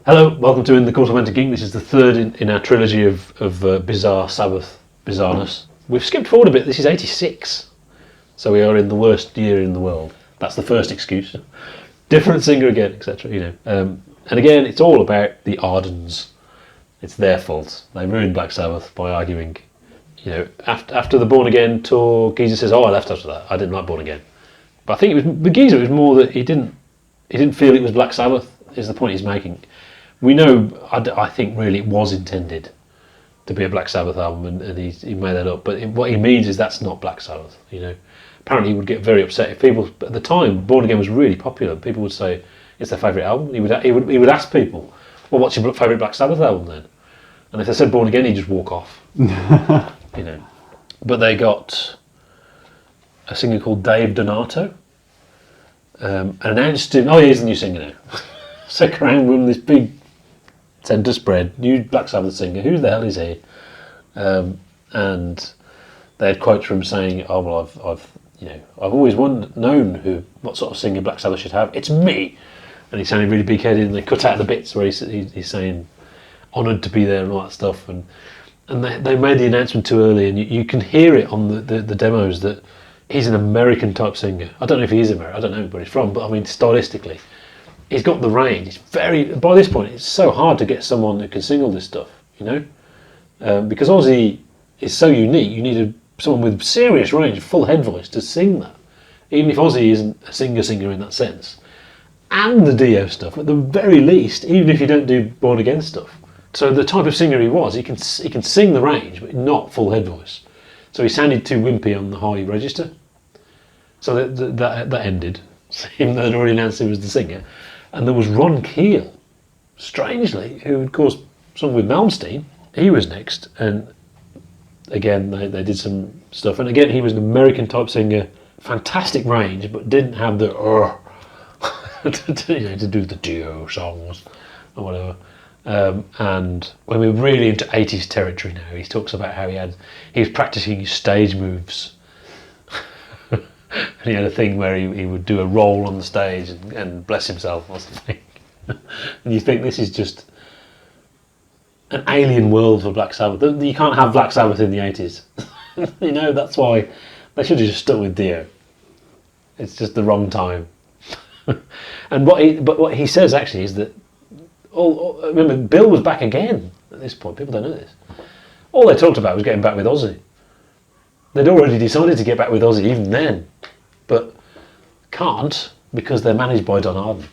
Hello, welcome to In the Court of Wenton. This is the third in our trilogy of bizarre Sabbath bizarreness. We've skipped forward a bit. This is 86, so we are in the worst year in the world. That's the first excuse. Different singer again, etc. And again, it's all about the Ardens. It's their fault. They ruined Black Sabbath by arguing. After the Born Again tour, Geezer says, "Oh, I left after that. I didn't like Born Again." But I think it was with Geezer. It was more that he didn't feel it was Black Sabbath. Is the point he's making? We know, I think really it was intended to be a Black Sabbath album, and he made that up. But what he means is that's not Black Sabbath. Apparently he would get very upset if people. At the time, Born Again was really popular. People would say it's their favourite album. He would ask people, "Well, what's your favourite Black Sabbath album then?" And if they said Born Again, he'd just walk off. But they got a singer called Dave Donato, and announced him. Oh, yeah, he's the new singer now. Second round with this big centre spread, new Black Sabbath singer. Who the hell is he? And they had quotes from him saying, "Oh well, I've always known what sort of singer Black Sabbath should have. It's me." And he sounded really big-headed, and they cut out the bits where he's saying honoured to be there and all that stuff. And they made the announcement too early, and you can hear it on the demos that he's an American type singer. I don't know if he is American. I don't know where he's from, but I mean stylistically. He's got the range. It's by this point, it's so hard to get someone who can sing all this stuff, because Ozzy is so unique. You need someone with serious range, full head voice to sing that. Even if Ozzy isn't a singer in that sense, and the Dio stuff, at the very least, even if you don't do Born Again stuff. So the type of singer he was, he can sing the range, but not full head voice. So he sounded too wimpy on the high register. So that ended, even though they'd already announced he was the singer. And there was Ron Keel, strangely, who of course sung with Malmsteen. He was next, and again they did some stuff. And again he was an American type singer, fantastic range, but didn't have the to do the Dio songs or whatever. And when we're really into 80s territory now, he talks about how he was practicing his stage moves. And he had a thing where he would do a roll on the stage and bless himself or something. And you think this is just an alien world for Black Sabbath. You can't have Black Sabbath in the 80s. That's why they should have just stuck with Dio. It's just the wrong time. And what he says actually is that remember, Bill was back again at this point. People don't know this. All they talked about was getting back with Ozzy. They'd already decided to get back with Ozzy even then, but can't because they're managed by Don Arden,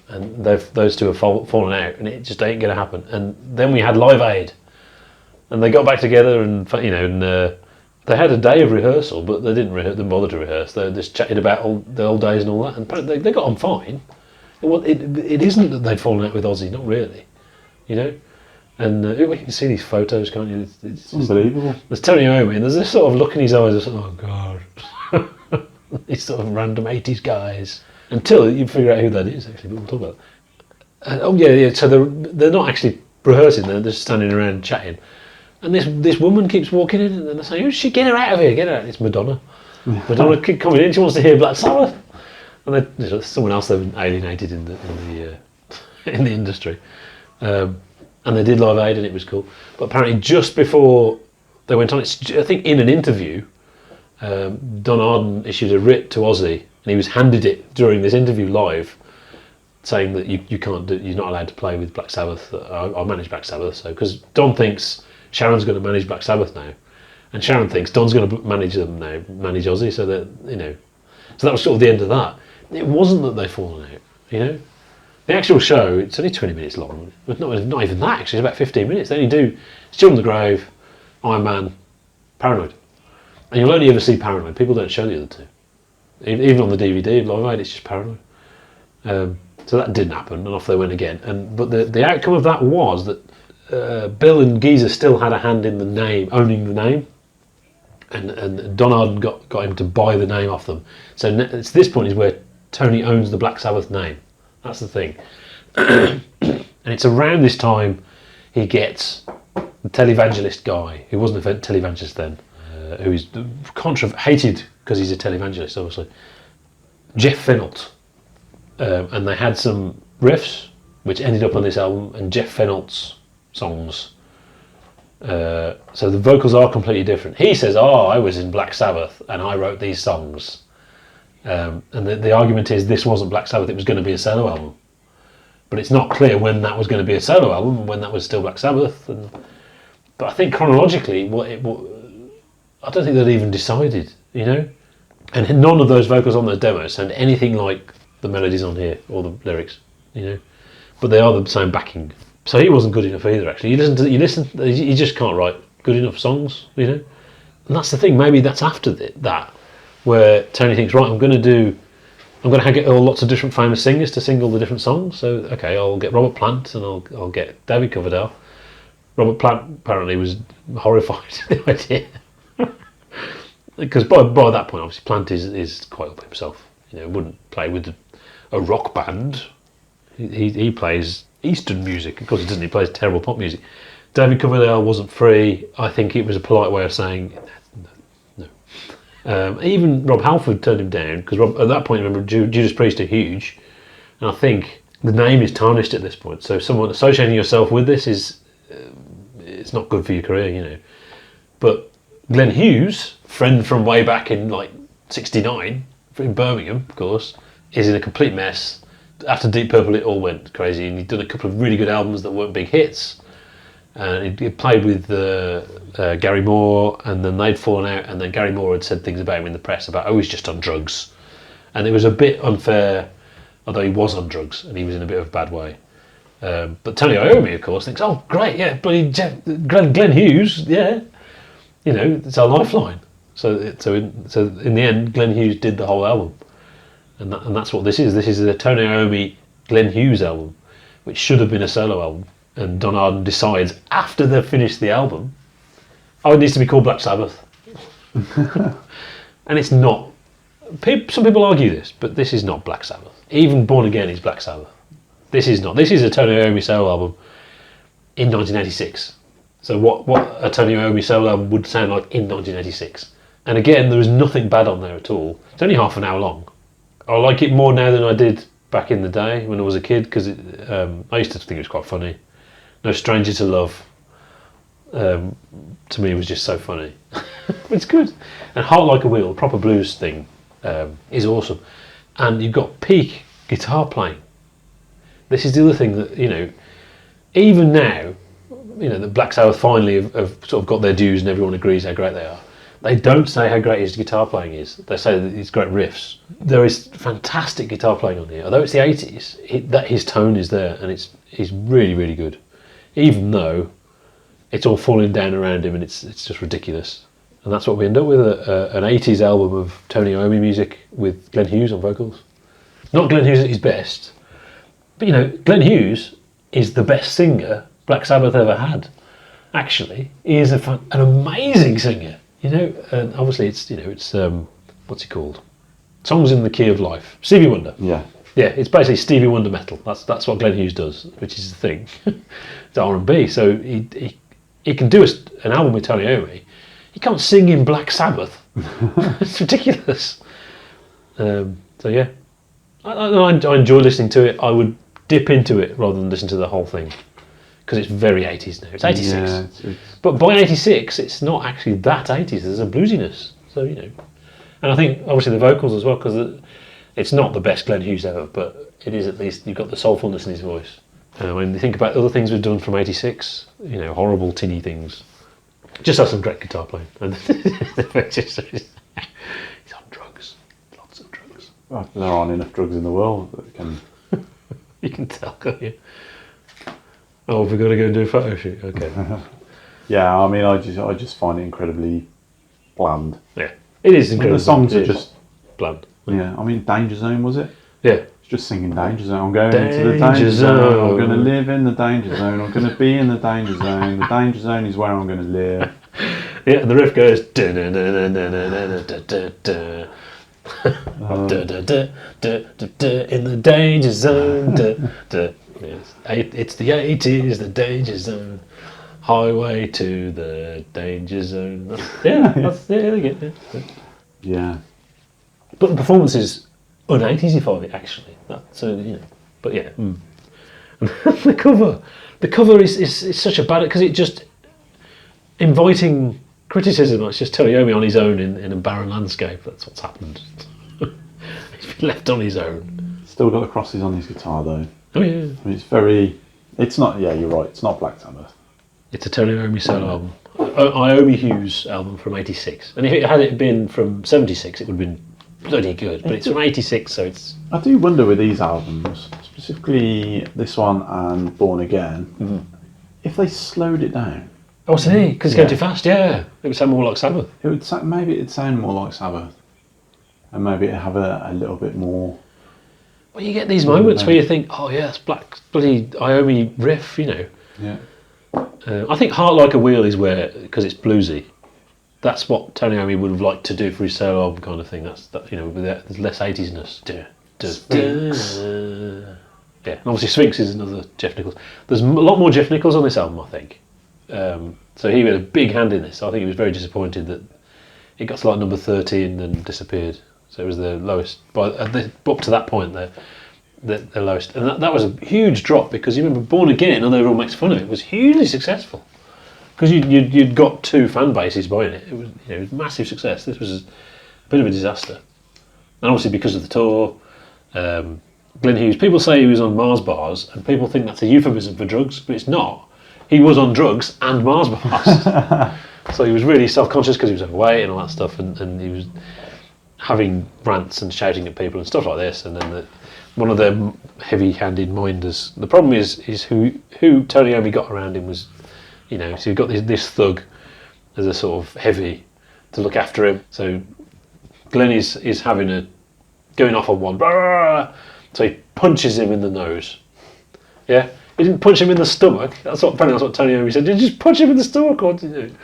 and those two have fallen out, and it just ain't going to happen. And then we had Live Aid, and they got back together, and they had a day of rehearsal, but they didn't bother to rehearse. They just chatted about the old days and all that, and they got on fine. It isn't that they'd fallen out with Ozzy, not really, And you can see these photos, can't you? It's unbelievable. There's Tony Iommi, and there's this sort of look in his eyes of, oh God, these sort of random 80s guys. Until you figure out who that is, actually, but we'll talk about that. So they're not actually rehearsing, they're just standing around chatting. And this woman keeps walking in, and they're saying, get her out of here, get her out. It's Madonna. Madonna keeps coming in, she wants to hear Black Sabbath. And there's someone else they've alienated in the industry. And they did Live Aid, and it was cool. But apparently just before they went on, I think in an interview, Don Arden issued a writ to Ozzy, and he was handed it during this interview live, saying that you can't you're not allowed to play with Black Sabbath. I'll manage Black Sabbath. So because Don thinks Sharon's going to manage Black Sabbath now, and Sharon thinks Don's going to manage them now, manage Ozzy. So that so that was sort of the end of that. It wasn't that they'd fallen out, The actual show, it's only 20 minutes long. Not even that, actually. It's about 15 minutes. They only do Still in the Grave, Iron Man, Paranoid. And you'll only ever see Paranoid. People don't show the other two. Even on the DVD of Live Aid, it's just Paranoid. So that didn't happen, and off they went again. But the outcome of that was that Bill and Geezer still had a hand in the name, owning the name. And Don Arden got him to buy the name off them. So it's this point is where Tony owns the Black Sabbath name. That's the thing. And it's around this time he gets the televangelist guy, who wasn't a televangelist then, who is hated because he's a televangelist, obviously, Jeff Fennelt. And they had some riffs, which ended up on this album, and Jeff Fenolt's songs. So the vocals are completely different. He says, I was in Black Sabbath and I wrote these songs. And the argument is this wasn't Black Sabbath, it was going to be a solo album. But it's not clear when that was going to be a solo album and when that was still Black Sabbath. But I think chronologically, I don't think they'd even decided, you know? And none of those vocals on the demo sound anything like the melodies on here, or the lyrics, you know? But they are the same backing. So he wasn't good enough either, actually. You listen, you just can't write good enough songs, you know? And that's the thing, maybe that's after that, where Tony thinks, right, I'm going to get lots of different famous singers to sing all the different songs. So, okay, I'll get Robert Plant and I'll get David Coverdale. Robert Plant apparently was horrified at the idea. Because by that point, obviously, Plant is quite up himself. You know, wouldn't play with a rock band. He plays Eastern music. Of course he doesn't. He plays terrible pop music. David Coverdale wasn't free. I think it was a polite way of saying no. Even Rob Halford turned him down because at that point, remember, Judas Priest are huge, and I think the name is tarnished at this point. So someone associating yourself with this is it's not good for your career, you know. But Glenn Hughes, friend from way back in like '69 in Birmingham, of course, is in a complete mess. After Deep Purple, it all went crazy, and he'd done a couple of really good albums that weren't big hits. And he played with Gary Moore, and then they'd fallen out, and then Gary Moore had said things about him in the press about, he's just on drugs. And it was a bit unfair, although he was on drugs, and he was in a bit of a bad way. But Tony Iommi, of course, thinks, oh, great, yeah, but Glenn Hughes, yeah, you know, it's our lifeline. So in the end, Glenn Hughes did the whole album. And that's what this is. This is a Tony Iommi Glenn Hughes album, which should have been a solo album. And Don Arden decides after they've finished the album, it needs to be called Black Sabbath. And it's not. Some people argue this, but this is not Black Sabbath. Even Born Again is Black Sabbath. This is not. This is a Tony Iommi solo album in 1986. So what a Tony Iommi solo album would sound like in 1986. And again, there is nothing bad on there at all. It's only half an hour long. I like it more now than I did back in the day when I was a kid, because I used to think it was quite funny. No Stranger to Love, to me, was just so funny. It's good. And Heart Like a Wheel, proper blues thing, is awesome. And you've got peak guitar playing. This is the other thing that, you know, even now, you know, the Black Sabbath finally have sort of got their dues and everyone agrees how great they are. They don't say how great his guitar playing is. They say that he's great riffs. There is fantastic guitar playing on here. Although it's the 80s, his tone is there, and he's really, really good. Even though it's all falling down around him and it's just ridiculous. And that's what we end up with, an 80s album of Tony Iommi music with Glenn Hughes on vocals. Not Glenn Hughes at his best, but you know, Glenn Hughes is the best singer Black Sabbath ever had. Actually, he is an amazing singer. You know, and obviously it's what's it called? Songs in the Key of Life. Stevie Wonder. Yeah. Yeah, it's basically Stevie Wonder metal. That's what Glenn Hughes does, which is the thing. It's R&B. So he can do an album with Tony Iommi. He can't sing in Black Sabbath. It's ridiculous. So yeah, I enjoy listening to it. I would dip into it rather than listen to the whole thing, because it's very 80s now. It's 86. Yeah, but by 86, it's not actually that 80s. There's a bluesiness. So, you know. And I think, obviously, the vocals as well, because it's not the best Glenn Hughes ever, but it is at least, you've got the soulfulness in his voice. When you think about other things we've done from 86, you know, horrible, tinny things, just have some great guitar playing. And he's on drugs. Lots of drugs. Well, there aren't enough drugs in the world that can... You can tell, can't you? Oh, we've got to go and do a photo shoot. Okay. Yeah, I mean, I just find it incredibly bland. Yeah, it is incredibly. The songs are just bland. Yeah, I mean, Danger Zone, was it? Yeah. It's just singing Danger Zone. I'm going into the Danger Zone. I'm going to live in the Danger Zone. I'm going to be in the Danger Zone. The Danger Zone is where I'm going to live. Yeah, and the riff goes. In the Danger Zone. Yes. It's the 80s, the Danger Zone. Highway to the Danger Zone. Yeah, that's it. Yeah. But the performance is un-80s-ify, actually. So, you know, but yeah. And the cover is such a bad, because it just inviting criticism. It's just Tony Iommi on his own in a barren landscape. That's what's happened. He's been left on his own. Still got the crosses on his guitar though. Oh yeah. I mean, it's not. Yeah, you're right. It's not Black Sabbath. It's a Tony Iommi solo album. Iommi Hughes album from '86, and if it been from '76, it would have been bloody good. But it's from '86, so it's. I do wonder with these albums, specifically this one and Born Again, if they slowed it down. Oh, see, because it's going too fast. Yeah, it would sound more like Sabbath. It would maybe it'd sound more like Sabbath, and maybe it'd have a little bit more. Well, you get these moments where you think, oh yeah, that's bloody Iommi riff, you know. Yeah. I think Heart Like a Wheel is where, because it's bluesy, that's what Tony Iommi would have liked to do for his solo album kind of thing. You know, with there's less 80s-ness. Yeah, and obviously Sphinx is another Jeff Nichols. There's a lot more Jeff Nichols on this album, I think. So he had a big hand in this. I think he was very disappointed that it got to like number 30 and then disappeared. So it was the lowest. But up to that point, the lowest. And that was a huge drop, because you remember Born Again, although everyone makes fun of it, was hugely successful. Because you'd got two fan bases buying it. It was massive success. This was a bit of a disaster. And obviously because of the tour, Glenn Hughes, people say he was on Mars bars, and people think that's a euphemism for drugs, but it's not. He was on drugs and Mars bars. So he was really self-conscious because he was overweight and all that stuff, and he was having rants and shouting at people and stuff like this. And then one of the heavy-handed minders. The problem is who Tony Iommi got around him was, you know, so you've got this thug as a sort of heavy to look after him. So Glenn is going off on one. So he punches him in the nose. Yeah, he didn't punch him in the stomach. Apparently that's what Tony Iommi said. Did you just punch him in the stomach, or did you?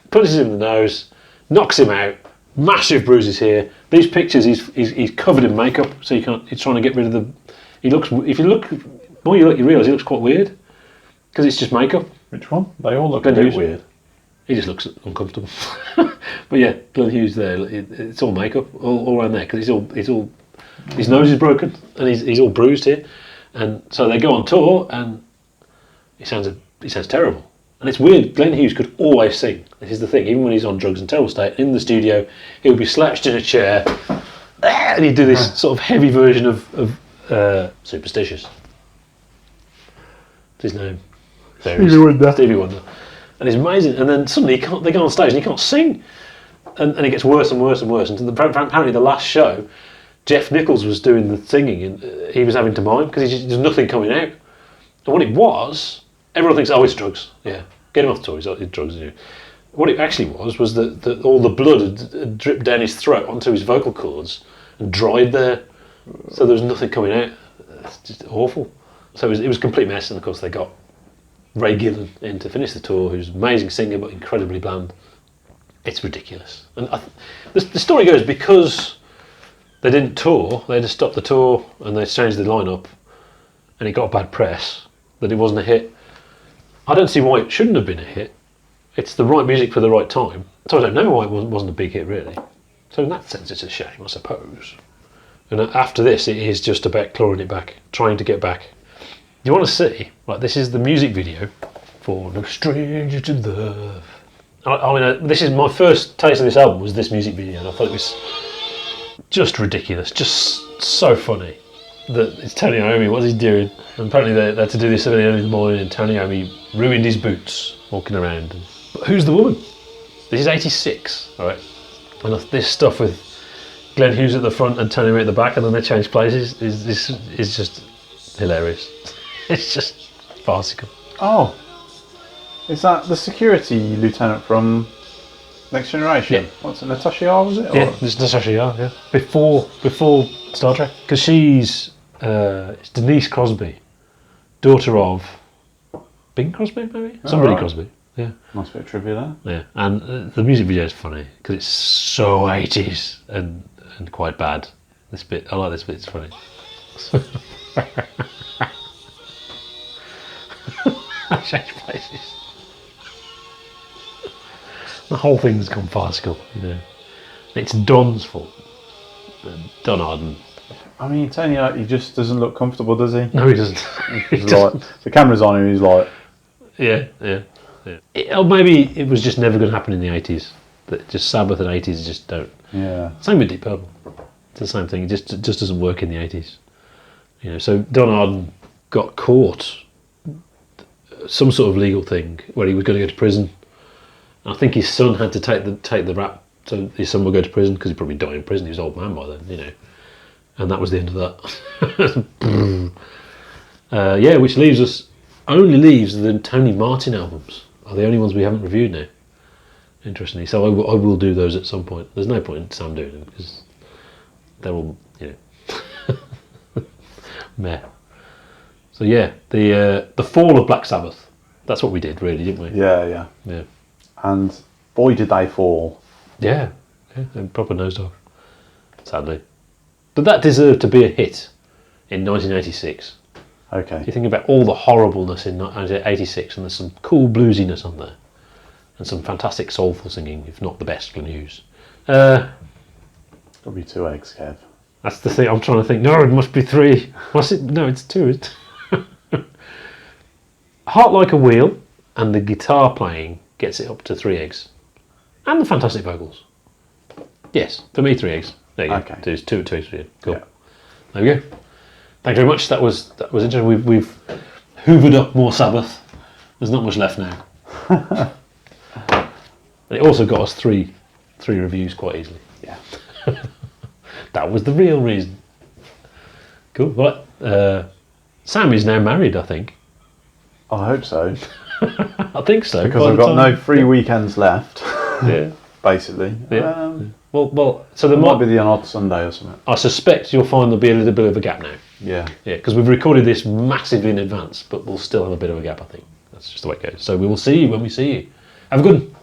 Punches him in the nose, knocks him out. Massive bruises here. These pictures, he's covered in makeup, so you can't. He's trying to get rid of the. He looks. If you look, the more you look, you realise he looks quite weird, because it's just makeup. Which one? They all look a bit weird. He just looks uncomfortable. But yeah, Glenn Hughes there. It's all makeup all around there, because his nose is broken and he's all bruised here, and so they go on tour and he sounds terrible. And it's weird, Glenn Hughes could always sing. This is the thing, even when he's on drugs in terrible state, in the studio, he would be slouched in a chair, and he'd do this sort of heavy version of Superstitious. What's his name? Stevie Wonder. And it's amazing, and then suddenly they go on stage and he can't sing. And it gets worse and worse and worse. And apparently the last show, Jeff Nichols was doing the singing, and he was having to mime, because there's nothing coming out. And what it was, everyone thinks, oh, it's drugs. Yeah, get him off the tour. It's drugs. What it actually was that all the blood had dripped down his throat onto his vocal cords and dried there, so there was nothing coming out. It's just awful. So it was a complete mess. And of course they got Ray Gillen in to finish the tour, who's an amazing singer but incredibly bland. It's ridiculous. And the story goes, because they didn't tour, they just stopped the tour and they changed the lineup, and it got bad press, that it wasn't a hit. I don't see why it shouldn't have been a hit. It's the right music for the right time. So I don't know why it wasn't a big hit, really. So in that sense, it's a shame, I suppose. And after this, it is just about clawing it back, trying to get back. You want to see, like, this is the music video for No Stranger to Love. I mean, this is my first taste of this album, was this music video, and I thought it was just ridiculous, just so funny. That it's Tony Iommi, what's he doing? And apparently they had to do this early in the morning, and Tony Iommi ruined his boots walking around. But who's the woman? This is 86, alright? And this stuff with Glenn Hughes at the front and Tony Iommi at the back, and then they change places, is just hilarious. It's just farcical. Oh, is that the security lieutenant from Next Generation? Yeah. What's it, Natasha Yar, was it? Yeah, it's Natasha Yar, yeah. Before Star Trek. Because she's it's Denise Crosby, daughter of Bing Crosby, maybe? Somebody right. Crosby, yeah. Nice bit of trivia there. Yeah, and the music video is funny, because it's so 80s and quite bad. I like this bit, it's funny. I change places. The whole thing's gone farcical, you know. It's Don's fault. Don Arden I mean, Tony, he just doesn't look comfortable, does he? No, he doesn't. He's like, the camera's on him, he's like... Yeah. Or maybe it was just never going to happen in the 80s. That just Sabbath and 80s just don't. Yeah. Same with Deep Purple. It's the same thing. It just doesn't work in the 80s. You know, so Don Arden got caught some sort of legal thing where he was going to go to prison. I think his son had to take the rap, so his son would go to prison because he'd probably die in prison. He was an old man by then, you know. And that was the end of that. Which only leaves the Tony Martin albums. Are the only ones we haven't reviewed now. Interestingly, so I will do those at some point. There's no point in Sam doing them because they're all, you know, meh. So yeah, the fall of Black Sabbath. That's what we did, really, didn't we? Yeah. And boy, did they fall. Yeah, and proper nosedive. Sadly, but that deserved to be a hit in 1986. Okay. You think about all the horribleness in 1986, and there's some cool bluesiness on there, and some fantastic soulful singing, if not the best Glen Hughes. Probably 2 eggs, Kev. That's the thing. I'm trying to think. No, it must be 3. What's it? No, it's 2. Heart Like a Wheel and the guitar playing gets it up to 3 eggs, and the fantastic vocals. Yes, for me 3 eggs. There you go. Okay. There's 2 and 2, 3. Cool. Yeah. There we go. Thank you very much. That was interesting. We've hoovered up more Sabbath. There's not much left now. It also got us three reviews quite easily. Yeah. That was the real reason. Cool. Right. Sam is now married, I think. I hope so. I think so. Because I've got no free weekends left. Yeah. Basically. Yeah. Well. So there might be the odd Sunday or something. I suspect you'll find there'll be a little bit of a gap now. Yeah. Yeah, because we've recorded this massively in advance, but we'll still have a bit of a gap, I think. That's just the way it goes. So we will see you when we see you. Have a good one.